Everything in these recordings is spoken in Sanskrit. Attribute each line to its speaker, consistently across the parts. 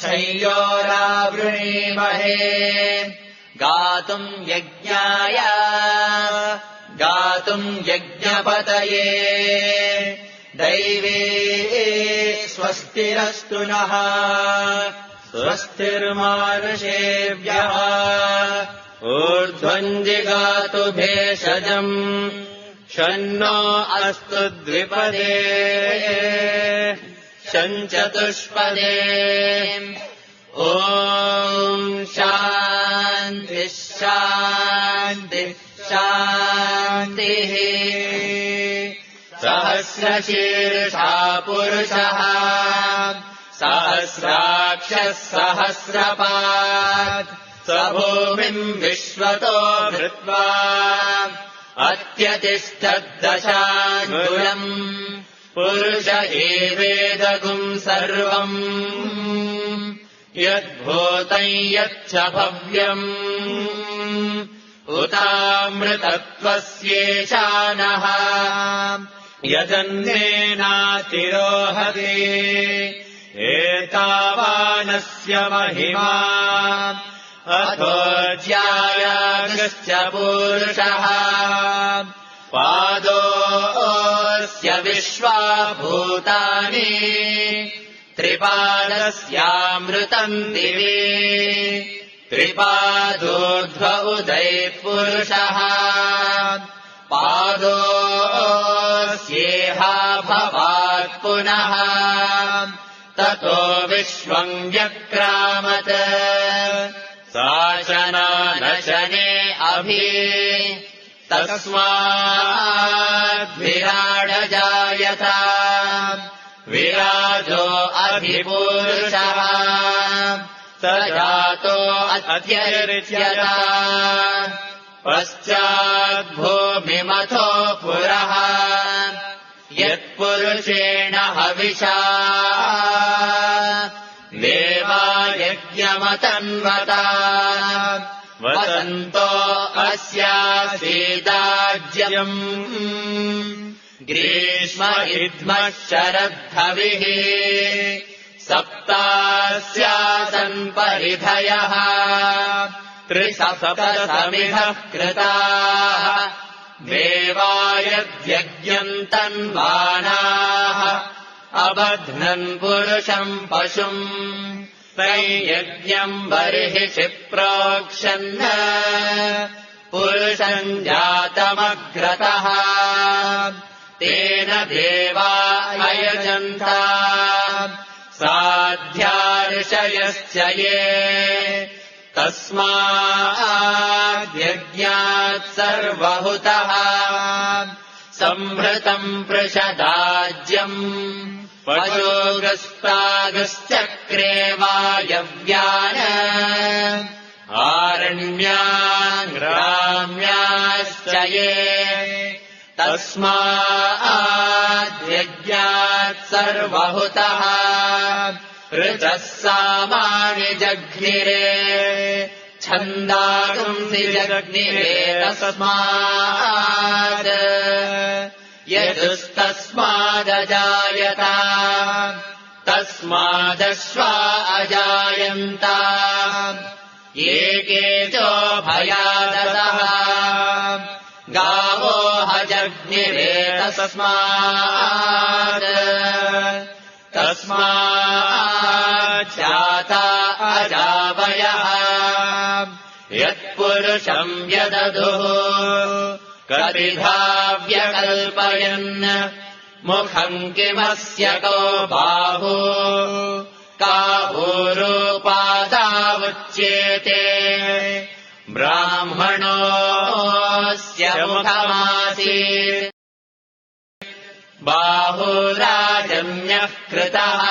Speaker 1: अच्छयोरावृणीमहे गातुम् यज्ञाय गातुम् यज्ञपतये दैवे स्वस्तिरस्तु नः स्वस्तिर्मानुषेभ्यः ऊर्ध्वम् जिगातु भेषजम् शन्नो अस्तु द्विपदे शञ्चतुष्पदे ॐ शान्तिः शान्तिः शान्तिः सहस्रशीर्षा पुरुषः सहस्राक्षः सहस्रपात् स भूमिम् विश्वतो भृत्वा अत्यतिष्ठद्दशाङ्गुलम् पुरुष एवेदगुम् सर्वम् यद्भूतम् यच्च भव्यम् उतामृतत्वस्येशानः यजन्नेनातिरोहति एतावानस्य महिमा अथोऽज्यायागश्च पूरुषः पादोऽस्य विश्वाभूतानि त्रिपादस्यामृतम् दिवि त्रिपादोऽध्व उदयपुरुषः पादोऽस्येहा भवात् पुनः ततो विश्वम् व्यक्रामत् शासनानशने अभि तस्माद्विराडजायत विराजो अभिपूरुषः स जातो अत्यर्च्यत पश्चाद्भूमिमथो पुरः यत्पुरुषेण हविषा देवा यज्ञमतन्वता वसन्तो अस्यासीदाज्यम् ग्रीष्म इद्मः शरद्धविः सप्तास्यासन् परिधयः त्रिसप्तसमिधः कृताः देवा यद्यज्ञम् तन्वानाः अबध्नन् पुरुषम् पशुम् तैयज्ञम् बर्हिषि प्रोक्षन् पुरुषम् जातमग्रतः तेन देवा अयजन्त साध्या ऋषयश्च ये तस्माद्यज्ञात् सर्वहुतः सम्भृतम् पृषदाज्यम् पशोगस्तागश्चक्रे वायव्यान् आरण्याङ्ग्राम्याश्च ये तस्माद्यज्ञात् सर्वहुतः ऋचः सामानि जघ्निरे छन्दागुंसि जग्निरे तस्मात् यजुस्तस्मादजायत तस्मादश्वा अजायन्त एकेचो भयादसः गावो हजग्निरे तस्माच्चाता अजावयः यत्पुरुषम् यदधुः कपिधा व्यकल्पयन् मुखम् किमस्य को बाहु काभूरूपादावुच्येते ब्राह्मणोऽस्य मुखमासीत् बाहुराजन्यः कृतः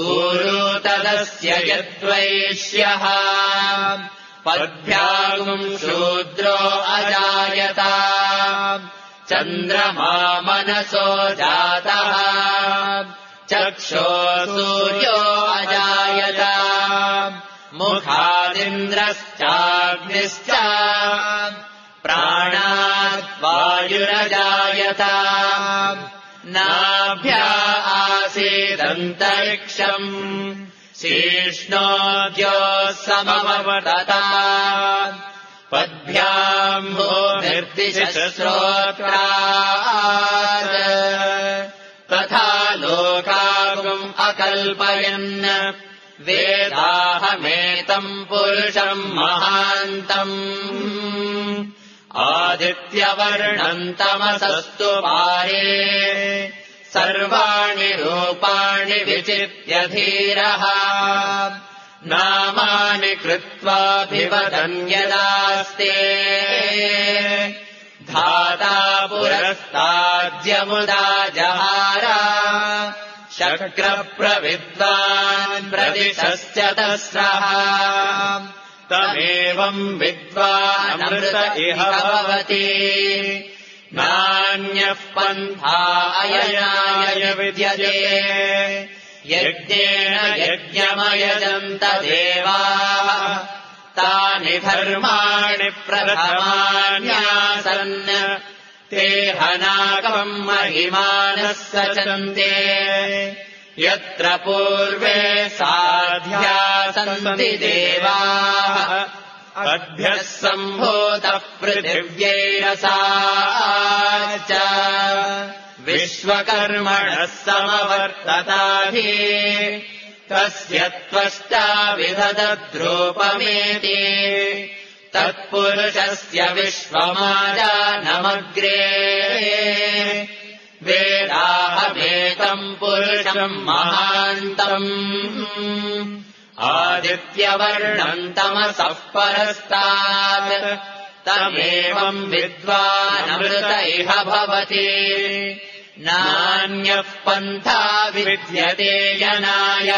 Speaker 1: ऊरू तदस्य यद्वैश्यः पद्भ्यागुम् शूद्रो अजायत चन्द्रमा मनसो जातः चक्षो सूर्यो अजायत मुखादिन्द्रश्चाग्निश्च प्राणात् वायुरजायत नाभ्या आसीदन्तरिक्षम् शीष्णोद्योः समवर्तता पद्भ्याम् भूमिर्दिशश्रोत्रात् तथा लोकागुम् अकल्पयन् वेदाहमेतम् पुरुषम् महान्तम् आदित्यवर्णम् तमसस्तु पारे सर्वाणि रूपाणि विचित्य धीरः नामानि कृत्वाभिवदन् यदास्ते धाता पुरस्ताद्यमुदा जहार शक्रप्रविद्वान् प्रदिशश्चतस्रः तमेवम् विद्वानमृत इह भवति नान्यः पन्था अयनाय विद्यते यज्ञेन यज्ञमयजन्त देवाः तानि धर्माणि प्रथमान्यासन् ते हनाकम् महिमानः सचन्ते यत्र पूर्वे साध्या सन्ति देवाः अभ्यः सम्भूतः पृथिव्यैरसा च विश्वकर्मणः समवर्तताधि तस्य त्वष्टा विदधद्रूपमेति तत्पुरुषस्य विश्वमाजानमग्रे वेदाहमेतम् पुरुषम् महान्तम् आदित्यवर्णम् तमसः परस्तात् तमेवम् विद्वानमृत इह भवति नान्यः पन्था विद्यते यनाय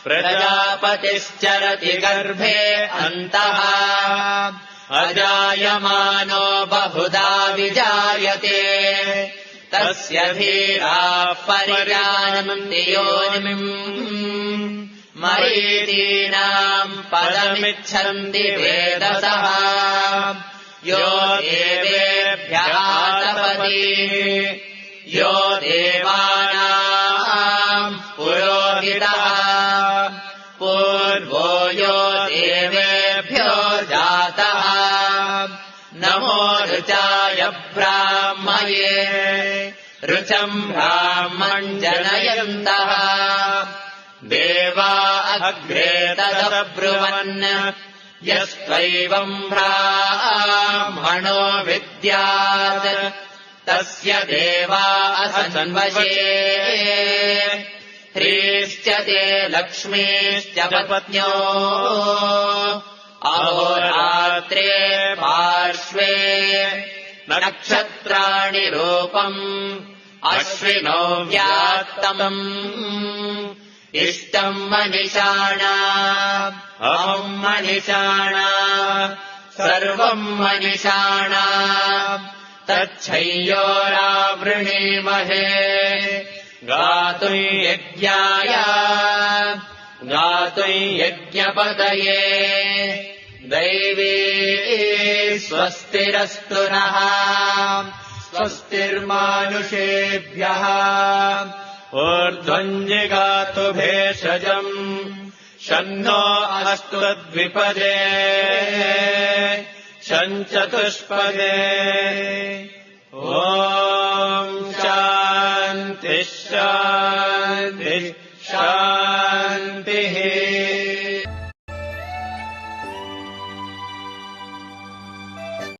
Speaker 1: प्रजापतिश्चरति गर्भे अन्तः अजायमानो बहुधा विजायते तस्य धीराः परिजानन्ति योनिम् मरीचीनाम् पदमिच्छन्ति वेदसः यो देवेभ्यः तपति यो देवानाम् पुरोहितः पूर्वो यो देवेभ्यो जातः नमो ऋचाय ब्राह्मये ऋचम् ब्राह्मञ्जनयन्तः देवा अग्रे तदब्रुवन् यस्त्वैवम् ब्राह्मणो विद्यात् तस्य देवा असन्वशे ह्रीश्च ते लक्ष्मीश्च पत्न्यो अहोरात्रे पार्श्वे नक्षत्राणि रूपम् अश्विनो व्यात्तम् इष्टम् मनिषाणा अहम् मनिषाणा सर्वम् मनिषाणा तच्छय्योरावृणीमहे गातुम् यज्ञाय गातुम् यज्ञपतये दैवी स्वस्तिरस्तु नः स्वस्तिर्मानुषेभ्यः ऊर्ध्वम् जिगातु भेषजम् शन्नो अस्तु तद्विपदे शञ्चतुष्पदे ॐ शान्तिः शान्तिः शान्तिः